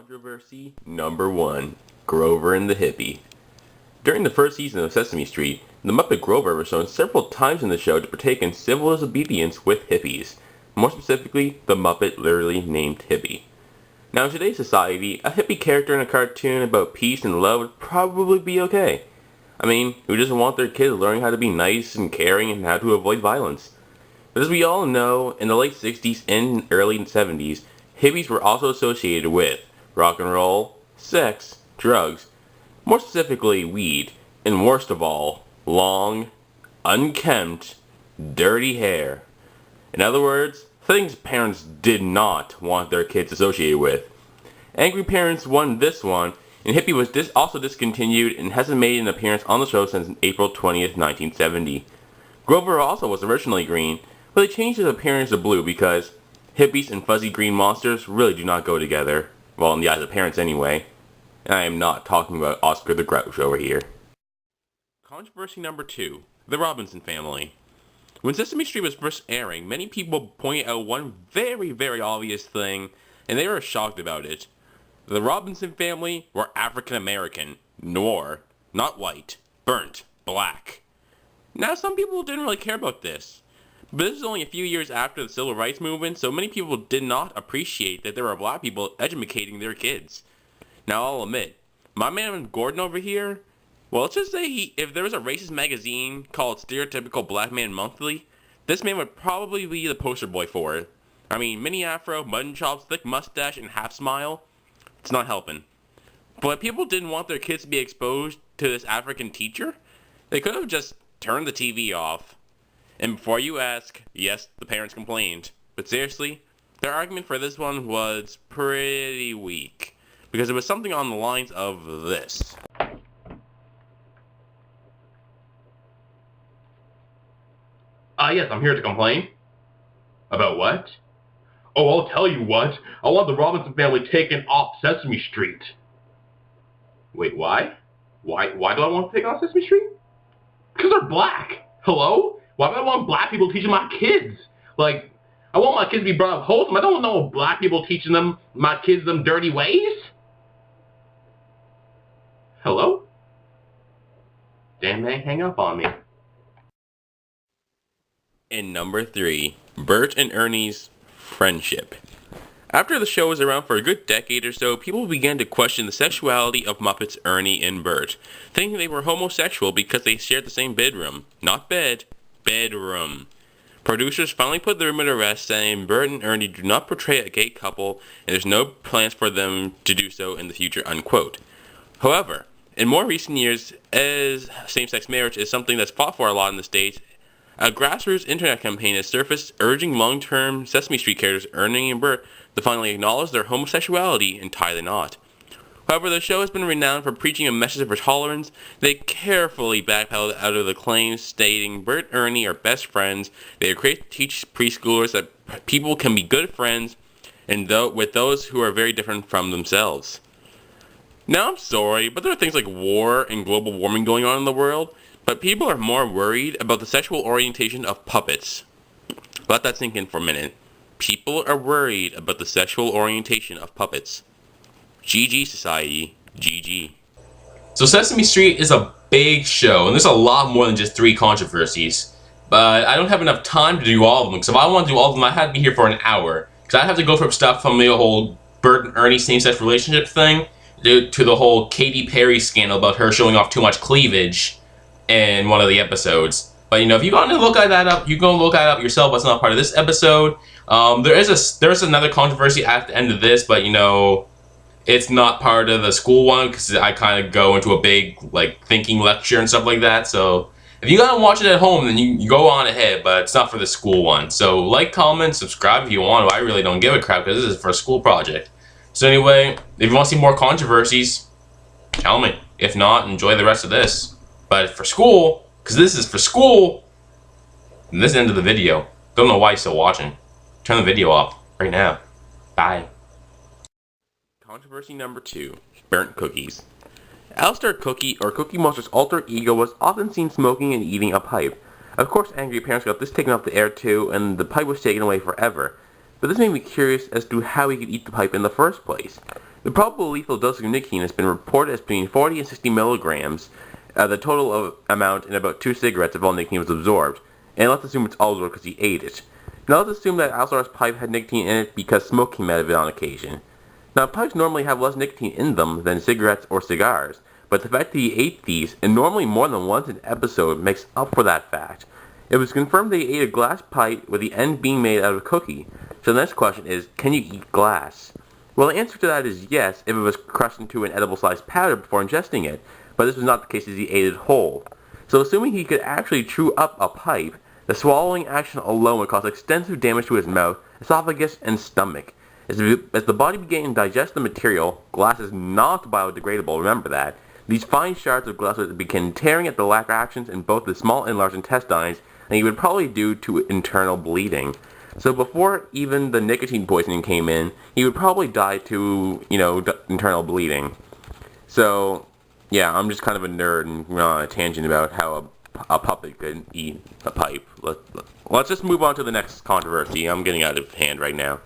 Controversy number 1. Grover and the Hippie. During the first season of Sesame Street, the Muppet Grover was shown several times in the show to partake in civil disobedience with hippies. More specifically, the Muppet literally named Hippie. Now in today's society, a hippie character in a cartoon about peace and love would probably be okay. I mean, who doesn't want their kids learning how to be nice and caring and how to avoid violence? But as we all know, in the late 60s and early 70s, hippies were also associated with rock and roll, sex, drugs, more specifically weed, and worst of all, long, unkempt, dirty hair. In other words, things parents did not want their kids associated with. Angry Parents won this one, and Hippie was also discontinued and hasn't made an appearance on the show since April 20th, 1970. Grover also was originally green, but they changed his appearance to blue because hippies and fuzzy green monsters really do not go together. Well, in the eyes of parents anyway. And I am not talking about Oscar the Grouch over here. Controversy number 2. The Robinson Family. When Sesame Street was first airing, many people pointed out one very, very obvious thing, and they were shocked about it. The Robinson family were African American, noir, not white, burnt, black. Now, some people didn't really care about this. But this is only a few years after the Civil Rights Movement, so many people did not appreciate that there were black people educating their kids. Now, I'll admit, my man Gordon over here, well, let's just say if there was a racist magazine called Stereotypical Black Man Monthly, this man would probably be the poster boy for it. I mean, mini afro, mutton chops, thick mustache, and half smile, it's not helping. But people didn't want their kids to be exposed to this African teacher. They could have just turned the TV off. And before you ask, yes, the parents complained. But seriously, their argument for this one was pretty weak. Because it was something on the lines of this. Yes, I'm here to complain. About what? Oh, I'll tell you what. I want the Robinson family taken off Sesame Street. Wait, why? Why do I want to take off Sesame Street? Because they're black. Hello? Why do I want black people teaching my kids? Like, I want my kids to be brought up wholesome. I don't know black people teaching my kids them dirty ways. Hello? Damn, they hang up on me. And number 3, Bert and Ernie's friendship. After the show was around for a good decade or so, people began to question the sexuality of Muppets Ernie and Bert, thinking they were homosexual because they shared the same bedroom. Not bed, bedroom. Producers finally put the rumor to rest, saying Bert and Ernie do not portray a gay couple, and there's no plans for them to do so in the future, unquote. However, in more recent years, as same-sex marriage is something that's fought for a lot in the States, a grassroots internet campaign has surfaced urging long-term Sesame Street characters Ernie and Bert to finally acknowledge their homosexuality and tie the knot. However, the show has been renowned for preaching a message of tolerance. They carefully backpedaled out of the claims stating Bert and Ernie are best friends. They are created to teach preschoolers that people can be good friends and with those who are very different from themselves. Now, I'm sorry, but there are things like war and global warming going on in the world, but people are more worried about the sexual orientation of puppets. Let that sink in for a minute. People are worried about the sexual orientation of puppets. GG society, GG. So Sesame Street is a big show, and there's a lot more than just 3 controversies. But I don't have enough time to do all of them, because if I want to do all of them, I had to be here for an hour. Because I have to go from stuff from the whole Bert and Ernie same-sex relationship thing, to the whole Katy Perry scandal about her showing off too much cleavage in one of the episodes. But, if you want to look at that up, you go look that up yourself. That's not part of this episode. There's another controversy at the end of this, but, it's not part of the school one, because I kind of go into a big, thinking lecture and stuff like that. So, if you gotta watch it at home, then you go on ahead, but it's not for the school one. So, like, comment, subscribe if you want to. I really don't give a crap, because this is for a school project. So anyway, if you want to see more controversies, tell me. If not, enjoy the rest of this. But for school, because this is for school, and this is the end of the video. Don't know why you're still watching. Turn the video off right now. Bye. Controversy number 2, burnt cookies. Alistair Cookie, or Cookie Monster's alter ego, was often seen smoking and eating a pipe. Of course, angry parents got this taken off the air too, and the pipe was taken away forever. But this made me curious as to how he could eat the pipe in the first place. The probable lethal dose of nicotine has been reported as between 40 and 60 milligrams, the total amount in about 2 cigarettes if all nicotine was absorbed. And let's assume it's all absorbed because he ate it. Now let's assume that Alzar's pipe had nicotine in it because smoke came out of it on occasion. Now pipes normally have less nicotine in them than cigarettes or cigars, but the fact that he ate these, and normally more than once an episode, makes up for that fact. It was confirmed that he ate a glass pipe with the end being made out of cookie. So the next question is, can you eat glass? Well, the answer to that is yes, if it was crushed into an edible-sized powder before ingesting it, but this was not the case as he ate it whole. So assuming he could actually chew up a pipe, the swallowing action alone would cause extensive damage to his mouth, esophagus, and stomach. As the body began to digest the material, glass is not biodegradable, remember that. These fine shards of glass would begin tearing at the lateral actions in both the small and large intestines, and he would probably due to internal bleeding. So before even the nicotine poisoning came in, he would probably die to, internal bleeding. So, yeah, I'm just kind of a nerd and on a tangent about how a puppet could eat a pipe. Let's just move on to the next controversy. I'm getting out of hand right now.